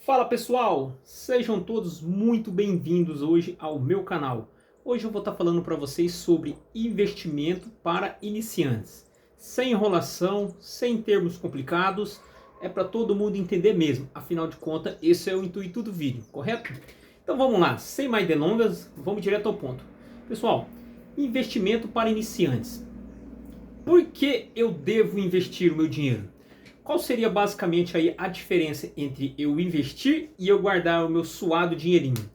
Fala pessoal, sejam todos muito bem-vindos hoje ao meu canal. Hoje eu vou estar falando para vocês sobre investimento para iniciantes. Sem enrolação, sem termos complicados, é para todo mundo entender mesmo. Afinal de contas, esse é o intuito do vídeo, correto? Então vamos lá, sem mais delongas, vamos direto ao ponto. Pessoal, investimento para iniciantes. Por que eu devo investir o meu dinheiro? Qual seria basicamente aí a diferença entre eu investir e eu guardar o meu suado dinheirinho?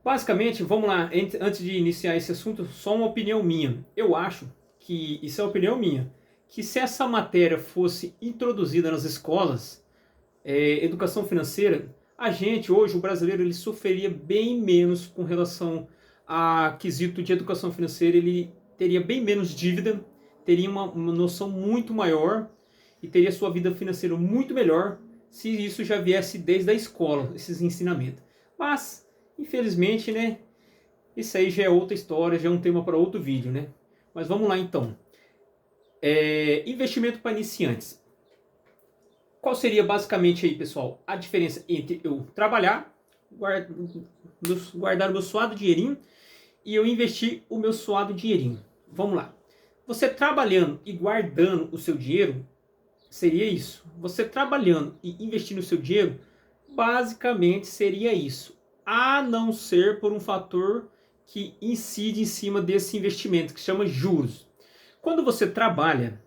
Basicamente, vamos lá, antes de iniciar esse assunto, só uma opinião minha. Eu acho que, isso é uma opinião minha, que se essa matéria fosse introduzida nas escolas, educação financeira, a gente, hoje, o brasileiro, ele sofreria bem menos com relação a quesito de educação financeira, ele teria bem menos dívida, teria uma noção muito maior e teria sua vida financeira muito melhor se isso já viesse desde a escola, esses ensinamentos. Mas, infelizmente, né, isso aí já é outra história, já é um tema para outro vídeo, né? Mas vamos lá então. Investimento para iniciantes. Qual seria basicamente aí, pessoal, a diferença entre eu trabalhar, guardar o meu suado dinheirinho e eu investir o meu suado dinheirinho? Vamos lá. Você trabalhando e guardando o seu dinheiro, seria isso. Você trabalhando e investindo o seu dinheiro, basicamente seria isso. A não ser por um fator que incide em cima desse investimento, que se chama juros. Quando você trabalha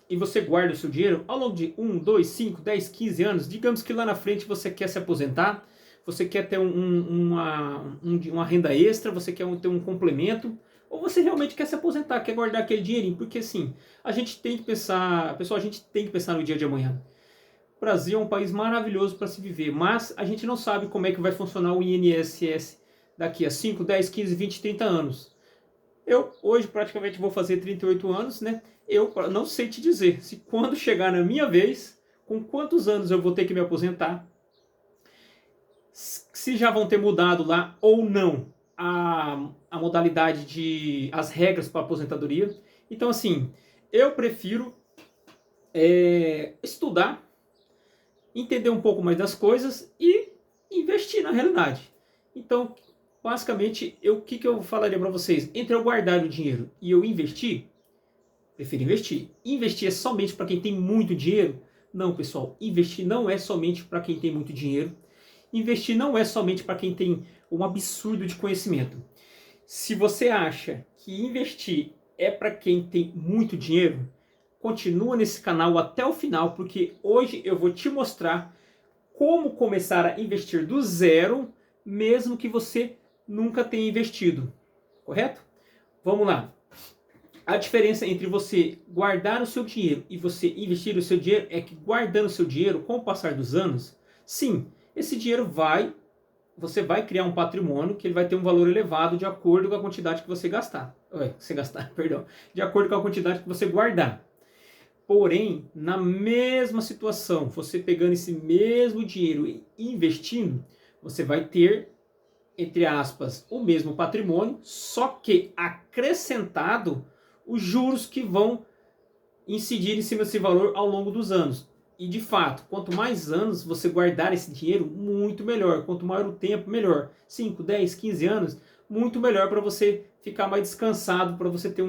e você guarda o seu dinheiro, ao longo de 1, 2, 5, 10, 15 anos, digamos que lá na frente você quer se aposentar, você quer ter uma renda extra, você quer ter um complemento, ou você realmente quer se aposentar, quer guardar aquele dinheirinho, porque assim, a gente tem que pensar, pessoal, a gente tem que pensar no dia de amanhã. O Brasil é um país maravilhoso para se viver, mas a gente não sabe como é que vai funcionar o INSS daqui a 5, 10, 15, 20, 30 anos. Eu hoje praticamente vou fazer 38 anos, né? Eu não sei te dizer se quando chegar na minha vez, com quantos anos eu vou ter que me aposentar, se já vão ter mudado lá ou não a modalidade de as regras para aposentadoria. Então assim, eu prefiro estudar, entender um pouco mais das coisas e investir na realidade. Então, basicamente, o que eu falaria para vocês? Entre eu guardar o dinheiro e eu investir, prefiro investir. Investir é somente para quem tem muito dinheiro? Não, pessoal. Investir não é somente para quem tem muito dinheiro. Investir não é somente para quem tem um absurdo de conhecimento. Se você acha que investir é para quem tem muito dinheiro, continua nesse canal até o final, porque hoje eu vou te mostrar como começar a investir do zero, mesmo que você nunca tenha investido. Correto? Vamos lá. A diferença entre você guardar o seu dinheiro e você investir o seu dinheiro é que guardando o seu dinheiro, com o passar dos anos, sim, esse dinheiro você vai criar um patrimônio que ele vai ter um valor elevado de acordo com a quantidade que você gastar. Perdão. De acordo com a quantidade que você guardar. Porém, na mesma situação, você pegando esse mesmo dinheiro e investindo, você vai ter, entre aspas, o mesmo patrimônio, só que acrescentado os juros que vão incidir em cima desse valor ao longo dos anos. E de fato, quanto mais anos você guardar esse dinheiro, muito melhor. Quanto maior o tempo, melhor. 5, 10, 15 anos, muito melhor para você ficar mais descansado, para você ter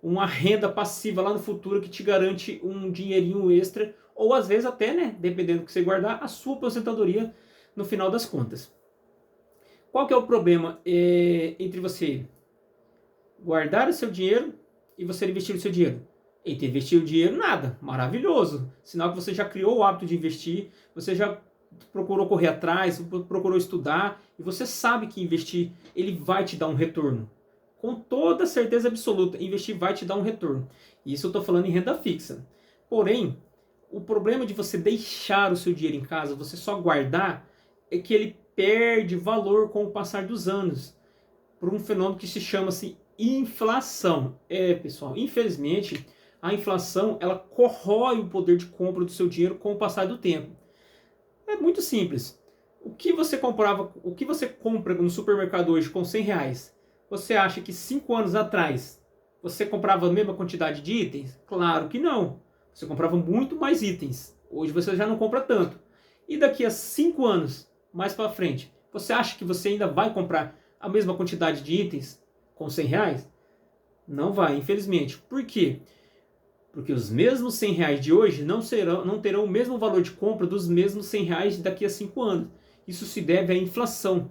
uma renda passiva lá no futuro que te garante um dinheirinho extra, ou às vezes até, né, dependendo do que você guardar, a sua aposentadoria no final das contas. Qual que é o problema entre você guardar o seu dinheiro e você investir o seu dinheiro? Entre investir o dinheiro, nada. Maravilhoso. Sinal que você já criou o hábito de investir, você já procurou correr atrás, procurou estudar, e você sabe que investir, ele vai te dar um retorno. Com toda certeza absoluta, investir vai te dar um retorno. Isso eu estou falando em renda fixa. Porém, o problema de você deixar o seu dinheiro em casa, você só guardar, é que ele perde valor com o passar dos anos. Por um fenômeno que se chama-se inflação. Pessoal, infelizmente, a inflação ela corrói o poder de compra do seu dinheiro com o passar do tempo. É muito simples. O que você compra no supermercado hoje com 100 reais? Você acha que 5 anos atrás você comprava a mesma quantidade de itens? Claro que não. Você comprava muito mais itens. Hoje você já não compra tanto. E daqui a 5 anos, mais para frente, você acha que você ainda vai comprar a mesma quantidade de itens com R$ 100? Não vai, infelizmente. Por quê? Porque os mesmos R$ 100 de hoje não terão o mesmo valor de compra dos mesmos R$ 100 daqui a 5 anos. Isso se deve à inflação.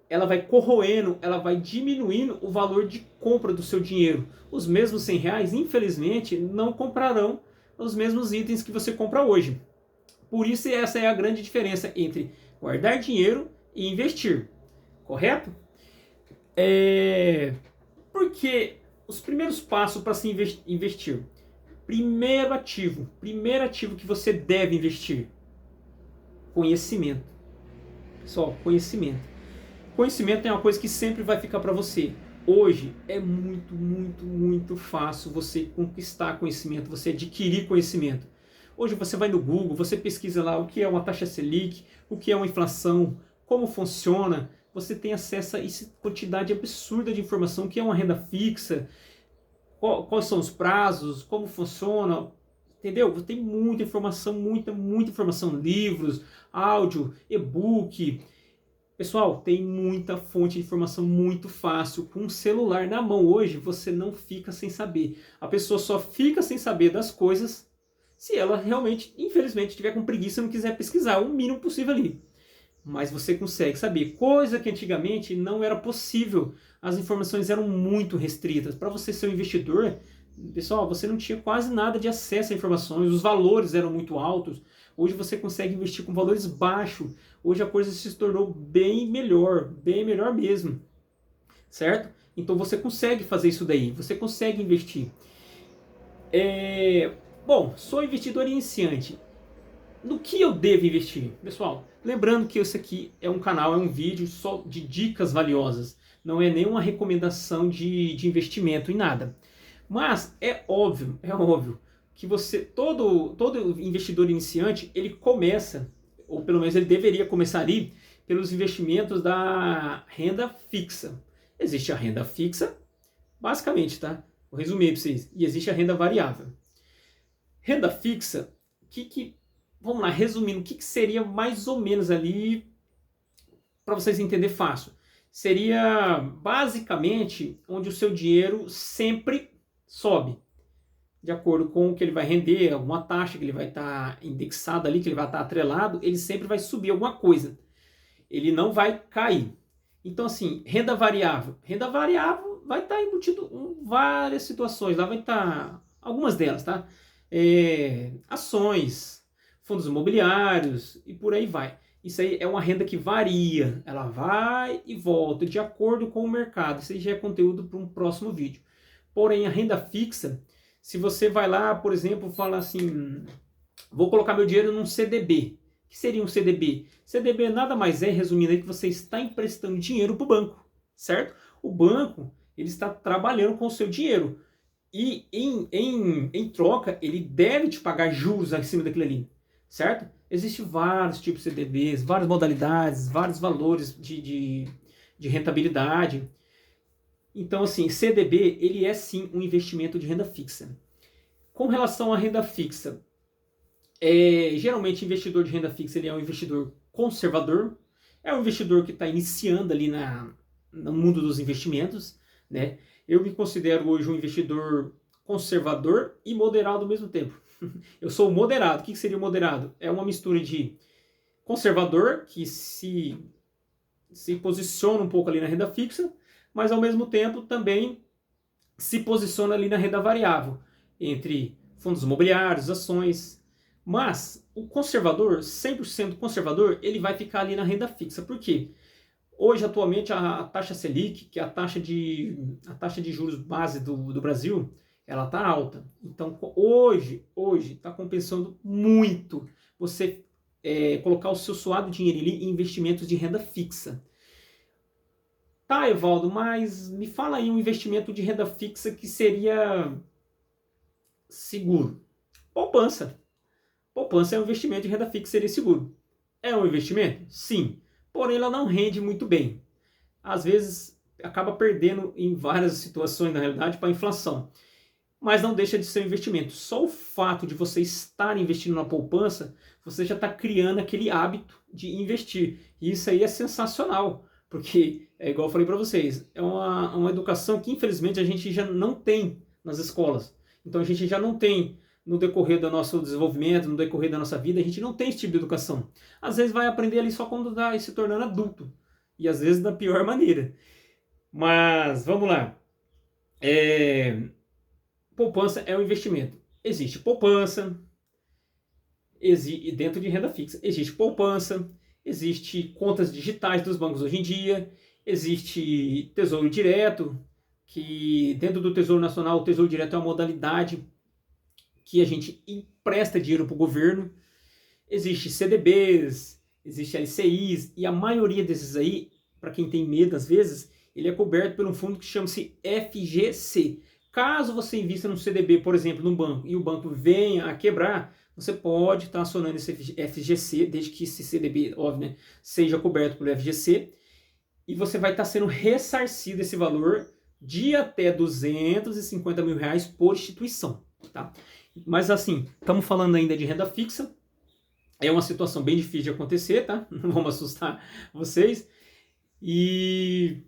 Ela vai corroendo, ela vai diminuindo o valor de compra do seu dinheiro. Os mesmos R$ 100, infelizmente, não comprarão os mesmos itens que você compra hoje. Por isso, essa é a grande diferença entre guardar dinheiro e investir. Correto? Porque os primeiros passos para se investir. Primeiro ativo que você deve investir: conhecimento. Pessoal, conhecimento. Conhecimento é uma coisa que sempre vai ficar para você. Hoje é muito, muito, muito fácil você conquistar conhecimento, você adquirir conhecimento. Hoje você vai no Google, você pesquisa lá o que é uma taxa Selic, o que é uma inflação, como funciona. Você tem acesso a essa quantidade absurda de informação, o que é uma renda fixa, quais são os prazos, como funciona, entendeu? Tem muita informação, muita informação, livros, áudio, e-book. Pessoal, tem muita fonte de informação muito fácil. Com um celular na mão hoje, você não fica sem saber. A pessoa só fica sem saber das coisas se ela realmente, infelizmente, estiver com preguiça e não quiser pesquisar o mínimo possível ali. Mas você consegue saber, coisa que antigamente não era possível. As informações eram muito restritas. Para você ser um investidor, pessoal, você não tinha quase nada de acesso a informações, os valores eram muito altos. Hoje você consegue investir com valores baixos. Hoje a coisa se tornou bem melhor mesmo, certo? Então você consegue fazer isso daí, você consegue investir. Bom, sou investidor iniciante. No que eu devo investir? Pessoal, lembrando que esse aqui é um canal, é um vídeo só de dicas valiosas. Não é nenhuma recomendação de investimento em nada. Mas é óbvio que todo investidor iniciante, ele começa, ou pelo menos ele deveria começar ali, pelos investimentos da renda fixa. Existe a renda fixa, basicamente, tá? Vou resumir para vocês. E existe a renda variável. Renda fixa, vamos lá, resumindo, o que seria mais ou menos ali, para vocês entenderem fácil? Seria basicamente onde o seu dinheiro sempre sobe, de acordo com o que ele vai render, alguma taxa que ele vai estar indexado ali, que ele vai estar atrelado, ele sempre vai subir alguma coisa. Ele não vai cair. Então, assim, renda variável. Renda variável vai estar embutido em várias situações. Lá vai estar algumas delas, tá? Ações, fundos imobiliários e por aí vai. Isso aí é uma renda que varia. Ela vai e volta de acordo com o mercado. Isso aí já é conteúdo para um próximo vídeo. Porém, a renda fixa, se você vai lá, por exemplo, fala assim, vou colocar meu dinheiro num CDB. O que seria um CDB? CDB nada mais é, resumindo aí, que você está emprestando dinheiro para o banco, certo? O banco, ele está trabalhando com o seu dinheiro. E em troca, ele deve te pagar juros acima daquilo ali, certo? Existem vários tipos de CDBs, várias modalidades, vários valores de rentabilidade. Então, assim, CDB, ele é sim um investimento de renda fixa. Com relação à renda fixa, geralmente investidor de renda fixa, ele é um investidor conservador, é um investidor que está iniciando ali no mundo dos investimentos, né? Eu me considero hoje um investidor conservador e moderado ao mesmo tempo. Eu sou moderado. O que seria moderado? É uma mistura de conservador, que se posiciona um pouco ali na renda fixa, mas ao mesmo tempo também se posiciona ali na renda variável, entre fundos imobiliários, ações. Mas o conservador, 100% conservador, ele vai ficar ali na renda fixa. Por quê? Hoje, atualmente, a taxa Selic, que é a taxa de juros base do Brasil, ela está alta. Então, hoje está compensando muito você colocar o seu suado dinheiro ali em investimentos de renda fixa. Tá, Evaldo, mas me fala aí um investimento de renda fixa que seria seguro. Poupança. Poupança é um investimento de renda fixa, seria seguro. É um investimento? Sim. Porém, ela não rende muito bem. Às vezes, acaba perdendo em várias situações, na realidade, para a inflação. mas não deixa de ser um investimento. Só o fato de você estar investindo na poupança, você já está criando aquele hábito de investir. E isso aí é sensacional, porque é igual eu falei para vocês, é uma educação que infelizmente a gente já não tem nas escolas. Então a gente já não tem no decorrer do nosso desenvolvimento, no decorrer da nossa vida, a gente não tem esse tipo de educação. Às vezes vai aprender ali só quando está se tornando adulto. E às vezes da pior maneira. Mas vamos lá. Poupança é um investimento. Existe poupança, dentro de renda fixa. Existe poupança, existe contas digitais dos bancos hoje em dia, existe tesouro direto, que dentro do Tesouro Nacional, o Tesouro Direto é uma modalidade que a gente empresta dinheiro para o governo. Existe CDBs, existe LCIs, e a maioria desses aí, para quem tem medo às vezes, ele é coberto por um fundo que chama-se FGC. Caso você invista num CDB, por exemplo, num banco, e o banco venha a quebrar, você pode estar acionando esse FGC, desde que esse CDB, óbvio, né, seja coberto pelo FGC, e você vai estar sendo ressarcido esse valor de até R$250 mil por instituição. Tá? Mas assim, estamos falando ainda de renda fixa, é uma situação bem difícil de acontecer, tá? Não vamos assustar vocês. E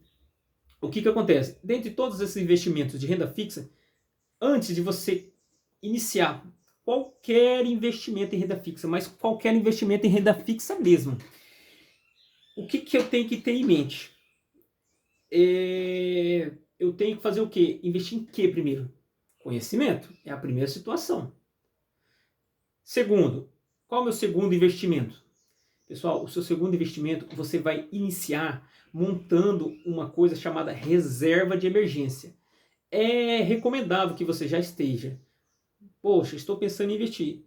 o que acontece? Dentre todos esses investimentos de renda fixa, antes de você iniciar qualquer investimento em renda fixa, mas qualquer investimento em renda fixa mesmo, o que eu tenho que ter em mente? Eu tenho que fazer o quê? Investir em quê primeiro? Conhecimento é a primeira situação. Segundo, qual é o meu segundo investimento? Pessoal, o seu segundo investimento você vai iniciar montando uma coisa chamada reserva de emergência. É recomendável que você já esteja. Poxa, estou pensando em investir.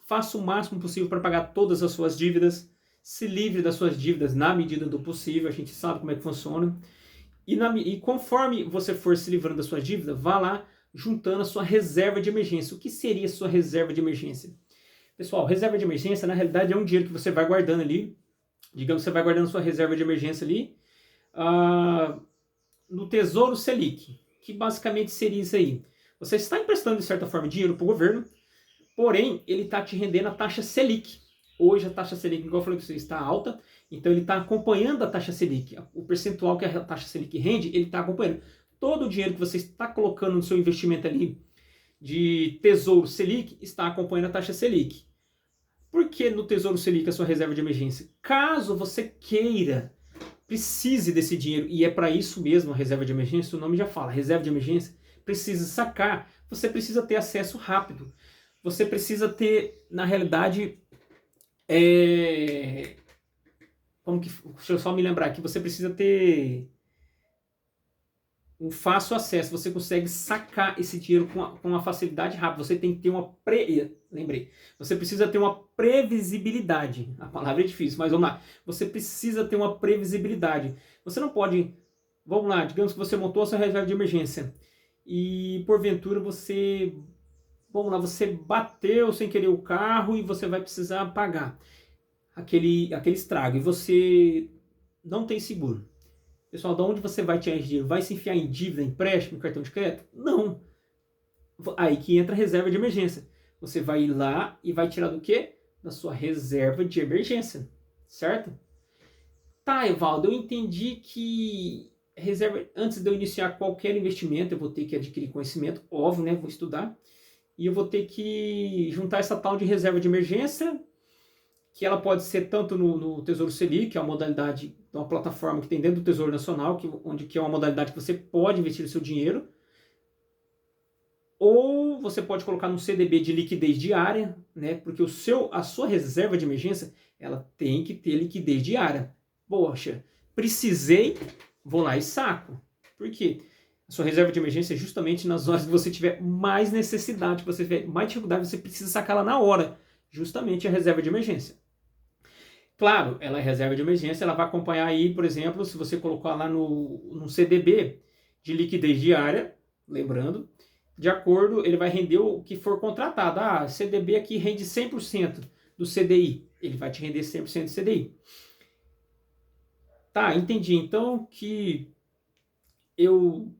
Faça o máximo possível para pagar todas as suas dívidas. Se livre das suas dívidas na medida do possível. A gente sabe como é que funciona. E conforme você for se livrando da sua dívida, vá lá juntando a sua reserva de emergência. O que seria a sua reserva de emergência? Pessoal, reserva de emergência, na realidade, é um dinheiro que você vai guardando ali. Digamos que você vai guardando sua reserva de emergência ali no Tesouro Selic, que basicamente seria isso aí. Você está emprestando, de certa forma, dinheiro para o governo, porém, ele está te rendendo a taxa Selic. Hoje a taxa Selic, igual eu falei com você, está alta, então ele está acompanhando a taxa Selic. O percentual que a taxa Selic rende, ele está acompanhando. Todo o dinheiro que você está colocando no seu investimento ali de Tesouro Selic está acompanhando a taxa Selic. Por que no Tesouro Selic a sua reserva de emergência? Caso você queira, precise desse dinheiro, e é para isso mesmo a reserva de emergência, o nome já fala, reserva de emergência, precisa sacar, você precisa ter acesso rápido. Você precisa ter, na realidade, deixa eu só me lembrar aqui, você precisa ter um fácil acesso, você consegue sacar esse dinheiro com uma facilidade rápida. Você tem que ter você precisa ter uma previsibilidade. A palavra é difícil, mas vamos lá. Você precisa ter uma previsibilidade. Você não pode, vamos lá, digamos que você montou a sua reserva de emergência e porventura você bateu sem querer o carro e você vai precisar pagar aquele estrago e você não tem seguro. Pessoal, de onde você vai tirar esse dinheiro? Vai se enfiar em dívida, empréstimo, cartão de crédito? Não. Aí que entra a reserva de emergência. Você vai ir lá e vai tirar do quê? Da sua reserva de emergência. Certo? Tá, Evaldo, eu entendi que antes de eu iniciar qualquer investimento, eu vou ter que adquirir conhecimento, óbvio, né? Vou estudar. E eu vou ter que juntar essa tal de reserva de emergência, que ela pode ser tanto no Tesouro Selic, que é uma modalidade, uma plataforma que tem dentro do Tesouro Nacional, que é uma modalidade que você pode investir o seu dinheiro, ou você pode colocar num CDB de liquidez diária, né? Porque a sua reserva de emergência, ela tem que ter liquidez diária. Poxa, precisei, vou lá e saco. Por quê? A sua reserva de emergência é justamente nas horas que você tiver mais necessidade, que você tiver mais dificuldade, você precisa sacar ela na hora. Justamente a reserva de emergência. Claro, ela é reserva de emergência, ela vai acompanhar aí, por exemplo, se você colocar lá no CDB de liquidez diária, lembrando, de acordo, ele vai render o que for contratado. CDB aqui rende 100% do CDI, ele vai te render 100% do CDI. Tá, entendi. Então que eu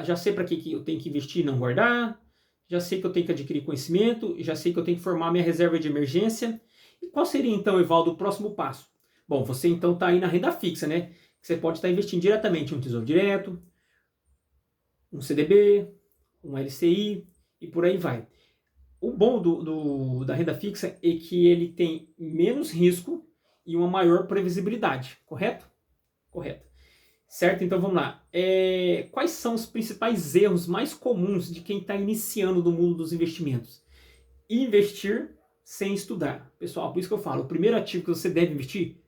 já sei para que eu tenho que investir e não guardar, já sei que eu tenho que adquirir conhecimento, já sei que eu tenho que formar minha reserva de emergência. E qual seria então, Evaldo, o próximo passo? Bom, você então está aí na renda fixa, né? Você pode estar investindo diretamente em um tesouro direto, um CDB, um LCI e por aí vai. O bom da renda fixa é que ele tem menos risco e uma maior previsibilidade, correto? Correto. Certo? Então vamos lá. Quais são os principais erros mais comuns de quem está iniciando no mundo dos investimentos? Investir sem estudar. Pessoal, por isso que eu falo, o primeiro ativo que você deve investir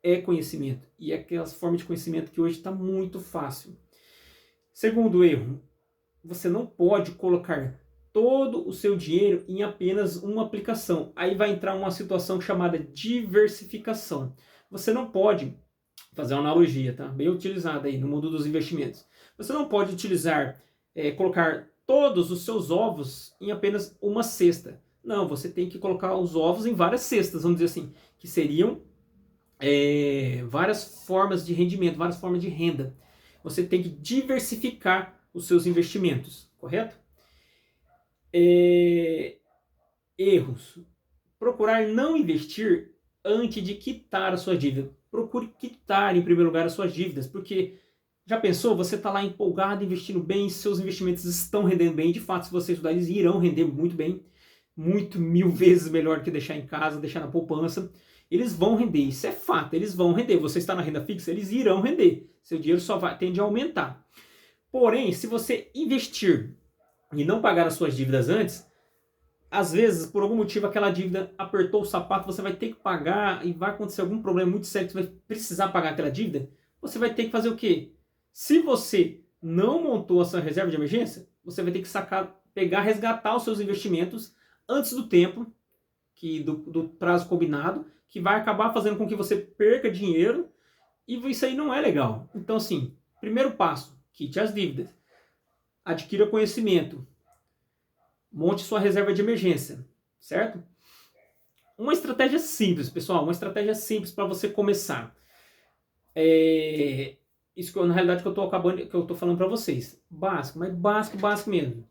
é conhecimento. E é aquelas formas de conhecimento que hoje está muito fácil. Segundo erro, você não pode colocar todo o seu dinheiro em apenas uma aplicação. Aí vai entrar uma situação chamada diversificação. Você não pode fazer uma analogia, tá? Bem utilizada aí no mundo dos investimentos. Você não pode colocar todos os seus ovos em apenas uma cesta. Não, você tem que colocar os ovos em várias cestas, vamos dizer assim, que seriam várias formas de rendimento, várias formas de renda. Você tem que diversificar os seus investimentos, correto? Erros. Procurar não investir antes de quitar a sua dívida. Procure quitar em primeiro lugar as suas dívidas, porque já pensou, você está lá empolgado, investindo bem, seus investimentos estão rendendo bem, de fato, se você estudar, eles irão render muito bem, muito 1000 vezes melhor que deixar em casa, deixar na poupança. Eles vão render, isso é fato, eles vão render. Você está na renda fixa, eles irão render. Seu dinheiro tende a aumentar. Porém, se você investir e não pagar as suas dívidas antes, às vezes, por algum motivo, aquela dívida apertou o sapato, você vai ter que pagar e vai acontecer algum problema muito sério que você vai precisar pagar aquela dívida, você vai ter que fazer o quê? Se você não montou a sua reserva de emergência, você vai ter que resgatar os seus investimentos antes do tempo, do prazo combinado, que vai acabar fazendo com que você perca dinheiro e isso aí não é legal. Então, assim, primeiro passo, quite as dívidas, adquira conhecimento, monte sua reserva de emergência, certo? Uma estratégia simples, pessoal, uma estratégia simples para você começar. Isso que na realidade que eu tô falando para vocês. Básico, mas básico mesmo.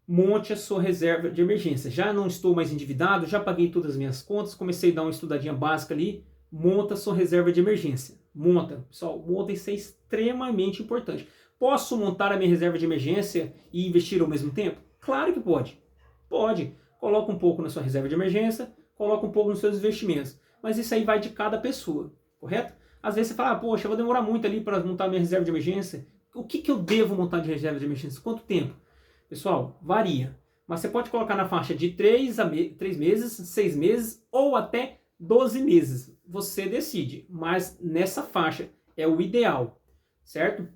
Monte a sua reserva de emergência. Já não estou mais endividado, já paguei todas as minhas contas, comecei a dar uma estudadinha básica ali. Monta a sua reserva de emergência. Monta, pessoal, monta, isso é extremamente importante. Posso montar a minha reserva de emergência e investir ao mesmo tempo? Claro que pode. Pode. Coloca um pouco na sua reserva de emergência, coloca um pouco nos seus investimentos. Mas isso aí vai de cada pessoa, correto? Às vezes você fala, poxa, eu vou demorar muito ali para montar minha reserva de emergência. O que eu devo montar de reserva de emergência? Quanto tempo? Pessoal, varia. Mas você pode colocar na faixa de 3 meses, 6 meses ou até 12 meses. Você decide. Mas nessa faixa é o ideal, certo?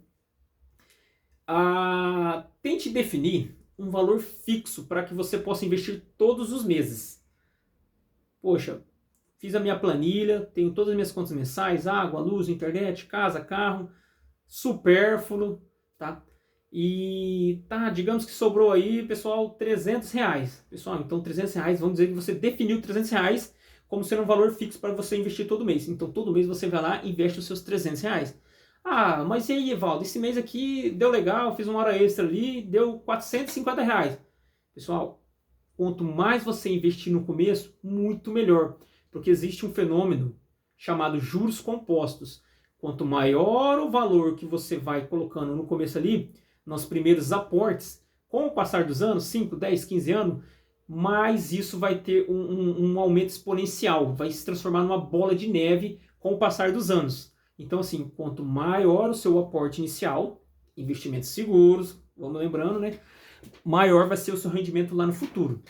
Tente definir um valor fixo para que você possa investir todos os meses. Poxa, fiz a minha planilha, tenho todas as minhas contas mensais, água, luz, internet, casa, carro, supérfluo, tá? E digamos que sobrou aí, pessoal, R$300. Pessoal, então R$300, vamos dizer que você definiu R$300 como sendo um valor fixo para você investir todo mês. Então todo mês você vai lá e investe os seus R$300. Mas e aí, Evaldo, esse mês aqui deu legal, fiz uma hora extra ali, deu R$450. Pessoal, quanto mais você investir no começo, muito melhor. Porque existe um fenômeno chamado juros compostos. Quanto maior o valor que você vai colocando no começo ali, nos primeiros aportes, com o passar dos anos, 5, 10, 15 anos, mais isso vai ter um aumento exponencial, vai se transformar numa bola de neve com o passar dos anos. Então, assim, quanto maior o seu aporte inicial, investimentos seguros, vamos lembrando, né? Maior vai ser o seu rendimento lá no futuro.